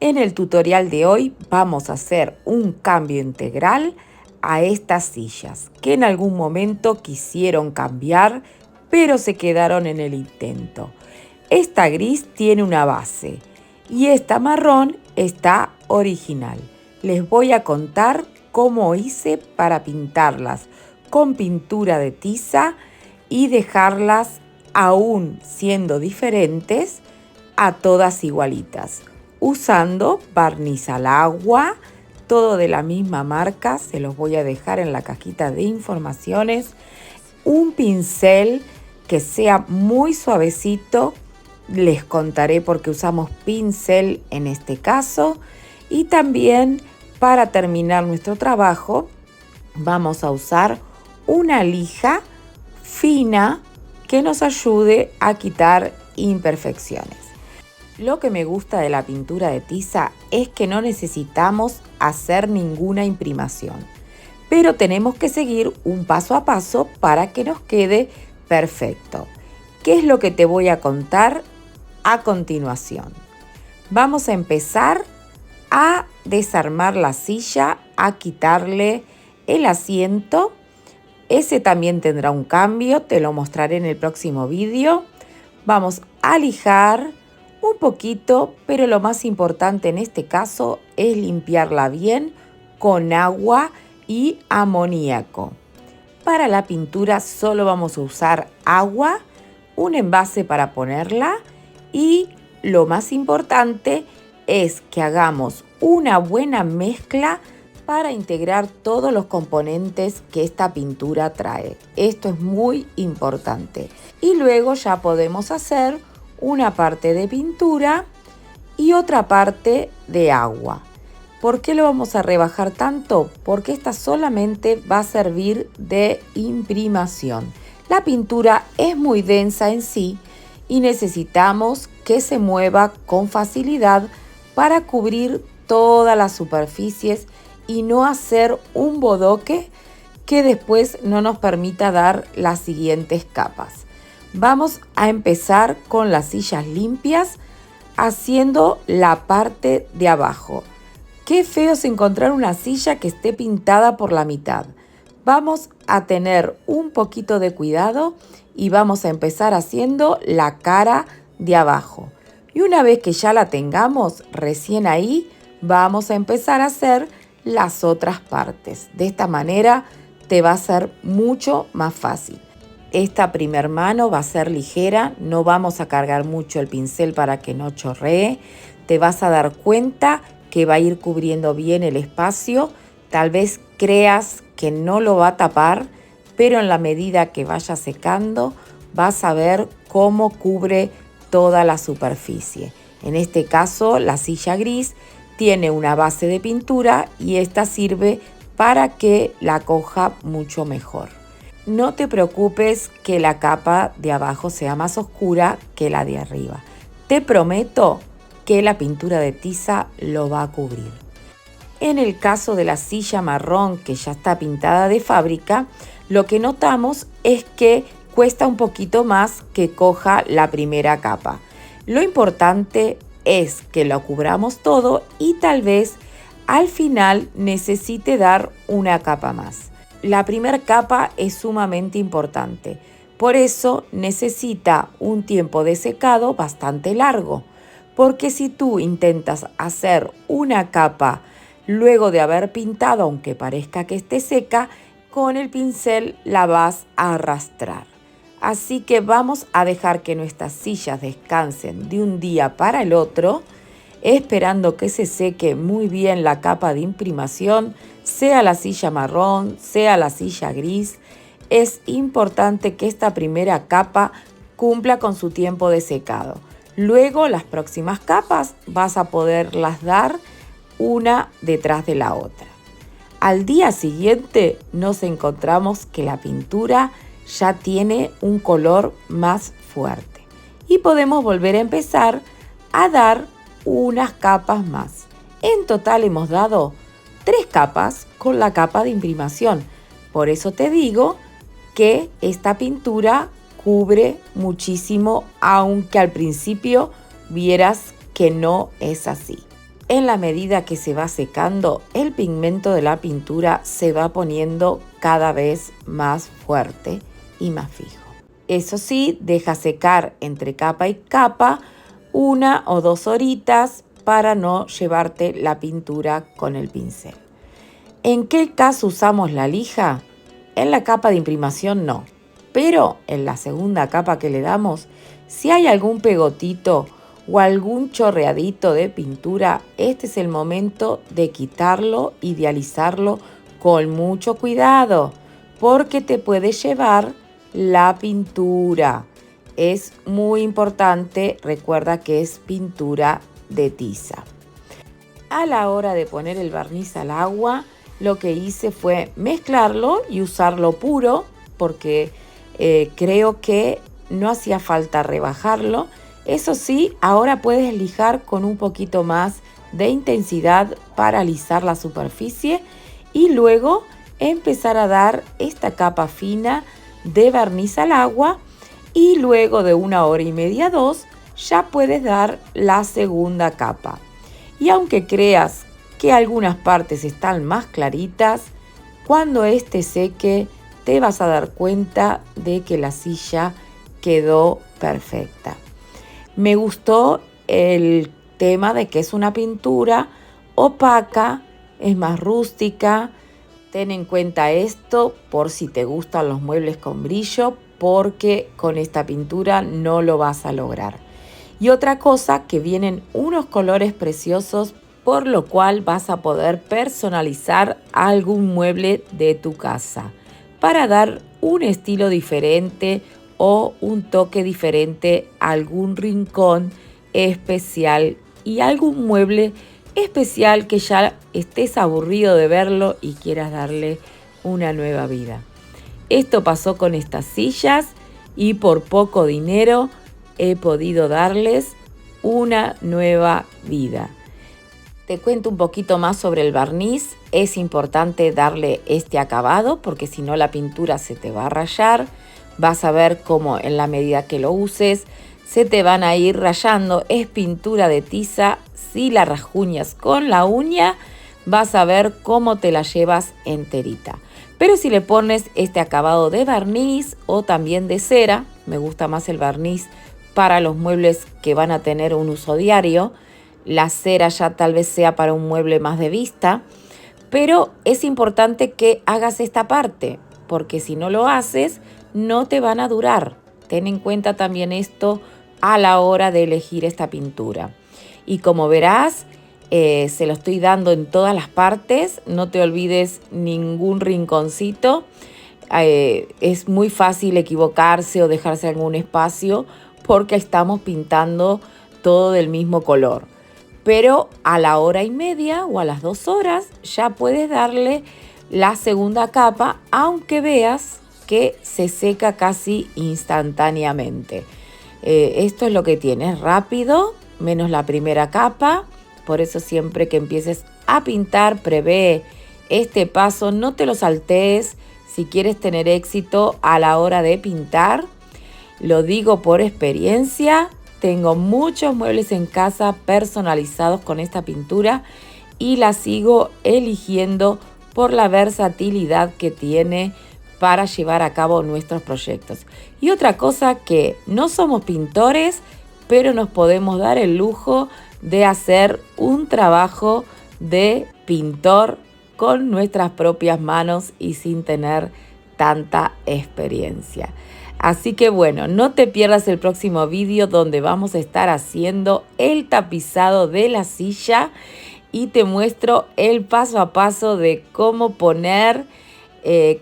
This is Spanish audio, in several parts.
En el tutorial de hoy vamos a hacer un cambio integral a estas sillas que en algún momento quisieron cambiar, pero se quedaron en el intento. Esta gris tiene una base y esta marrón está original. Les voy a contar cómo hice para pintarlas con pintura de tiza y dejarlas, aún siendo diferentes, a todas igualitas, usando barniz al agua, todo de la misma marca, se los voy a dejar en la cajita de informaciones, un pincel que sea muy suavecito, les contaré por qué usamos pincel en este caso, y también para terminar nuestro trabajo vamos a usar una lija fina que nos ayude a quitar imperfecciones. Lo que me gusta de la pintura de tiza es que no necesitamos hacer ninguna imprimación, pero tenemos que seguir un paso a paso para que nos quede perfecto. ¿Qué es lo que te voy a contar a continuación? Vamos a empezar a desarmar la silla, a quitarle el asiento. Ese también tendrá un cambio, te lo mostraré en el próximo vídeo. Vamos a lijar un poquito, pero lo más importante en este caso es limpiarla bien con agua y amoníaco. Para la pintura solo vamos a usar agua, un envase para ponerla y lo más importante es que hagamos una buena mezcla para integrar todos los componentes que esta pintura trae. Esto es muy importante. Y luego ya podemos hacer una parte de pintura y otra parte de agua. ¿Por qué lo vamos a rebajar tanto? Porque esta solamente va a servir de imprimación. La pintura es muy densa en sí y necesitamos que se mueva con facilidad para cubrir todas las superficies y no hacer un bodoque que después no nos permita dar las siguientes capas. Vamos a empezar con las sillas limpias haciendo la parte de abajo. Qué feo es encontrar una silla que esté pintada por la mitad. Vamos a tener un poquito de cuidado y vamos a empezar haciendo la cara de abajo. Y una vez que ya la tengamos, recién ahí vamos a empezar a hacer las otras partes. De esta manera te va a ser mucho más fácil. Esta primer mano va a ser ligera, no vamos a cargar mucho el pincel para que no chorree. Te vas a dar cuenta que va a ir cubriendo bien el espacio. Tal vez creas que no lo va a tapar, pero en la medida que vaya secando vas a ver cómo cubre toda la superficie. En este caso, la silla gris tiene una base de pintura y esta sirve para que la coja mucho mejor. No te preocupes que la capa de abajo sea más oscura que la de arriba. Te prometo que la pintura de tiza lo va a cubrir. En el caso de la silla marrón que ya está pintada de fábrica, lo que notamos es que cuesta un poquito más que coja la primera capa. Lo importante es que lo cubramos todo y tal vez al final necesite dar una capa más. La primera capa es sumamente importante, por eso necesita un tiempo de secado bastante largo, porque si tú intentas hacer una capa luego de haber pintado, aunque parezca que esté seca, con el pincel la vas a arrastrar. Así que vamos a dejar que nuestras sillas descansen de un día para el otro, esperando que se seque muy bien la capa de imprimación, sea la silla marrón, sea la silla gris. Es importante que esta primera capa cumpla con su tiempo de secado. Luego las próximas capas vas a poderlas dar una detrás de la otra. Al día siguiente nos encontramos que la pintura ya tiene un color más fuerte y podemos volver a empezar a dar unas capas más. En total hemos dado 3 capas con la capa de imprimación. Por eso te digo que esta pintura cubre muchísimo, aunque al principio vieras que no es así. en la medida que se va secando, el pigmento de la pintura se va poniendo cada vez más fuerte y más fijo. Eso sí, deja secar entre capa y capa 1 o 2 horitas para no llevarte la pintura con el pincel. ¿En qué caso usamos la lija? En la capa de imprimación no, pero en la segunda capa que le damos, si hay algún pegotito o algún chorreadito de pintura, este es el momento de quitarlo y de alisarlo con mucho cuidado, porque te puede llevar la pintura. Es muy importante, recuerda que es pintura de tiza. A la hora de poner el barniz al agua, lo que hice fue mezclarlo y usarlo puro, porque creo que no hacía falta rebajarlo. Eso sí, ahora puedes lijar con un poquito más de intensidad para alisar la superficie y luego empezar a dar esta capa fina de barniz al agua, y luego de 1 hora y media, 2, ya puedes dar la segunda capa. Y aunque creas que algunas partes están más claritas, cuando este seque te vas a dar cuenta de que la silla quedó perfecta. Me gustó el tema de que es una pintura opaca, es más rústica. Ten en cuenta esto por si te gustan los muebles con brillo, porque con esta pintura no lo vas a lograr. Y otra cosa, que vienen unos colores preciosos, por lo cual vas a poder personalizar algún mueble de tu casa para dar un estilo diferente o un toque diferente a algún rincón especial y algún mueble especial que ya estés aburrido de verlo y quieras darle una nueva vida. Esto pasó con estas sillas y por poco dinero he podido darles una nueva vida. Te cuento un poquito más sobre el barniz. Es importante darle este acabado porque si no la pintura se te va a rayar. Vas a ver cómo en la medida que lo uses se te van a ir rayando. Es pintura de tiza. Si la rasguñas con la uña vas a ver cómo te la llevas enterita. Pero si le pones este acabado de barniz o también de cera, me gusta más el barniz para los muebles que van a tener un uso diario. La cera ya tal vez sea para un mueble más de vista, pero es importante que hagas esta parte, porque si no lo haces, no te van a durar. Ten en cuenta también esto a la hora de elegir esta pintura. Y como verás, se lo estoy dando en todas las partes, no te olvides ningún rinconcito. Es muy fácil equivocarse o dejarse algún espacio porque estamos pintando todo del mismo color. Pero a la 1 hora y media o a las 2 horas ya puedes darle la segunda capa, aunque veas que se seca casi instantáneamente. Esto es lo que tiene, es rápido, menos la primera capa. Por eso siempre que empieces a pintar, prevé este paso, no te lo saltees si quieres tener éxito a la hora de pintar. Lo digo por experiencia. Tengo muchos muebles en casa personalizados con esta pintura y la sigo eligiendo por la versatilidad que tiene para llevar a cabo nuestros proyectos. Y otra cosa, que no somos pintores, pero nos podemos dar el lujo de hacer un trabajo de pintor con nuestras propias manos y sin tener tanta experiencia. Así que bueno, no te pierdas el próximo vídeo donde vamos a estar haciendo el tapizado de la silla y te muestro el paso a paso de cómo poner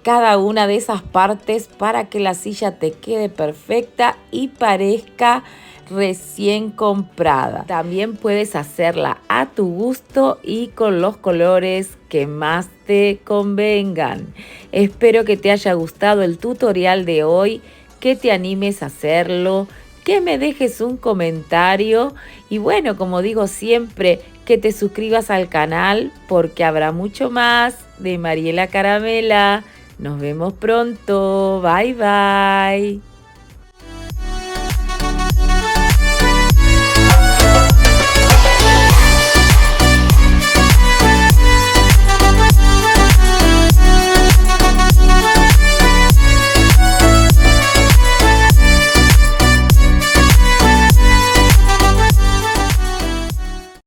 cada una de esas partes para que la silla te quede perfecta y parezca recién comprada. También puedes hacerla a tu gusto y con los colores que más te convengan. Espero que te haya gustado el tutorial de hoy, que te animes a hacerlo, que me dejes un comentario y bueno, como digo siempre, que te suscribas al canal porque habrá mucho más de Mariela Caramela. Nos vemos pronto. Bye bye.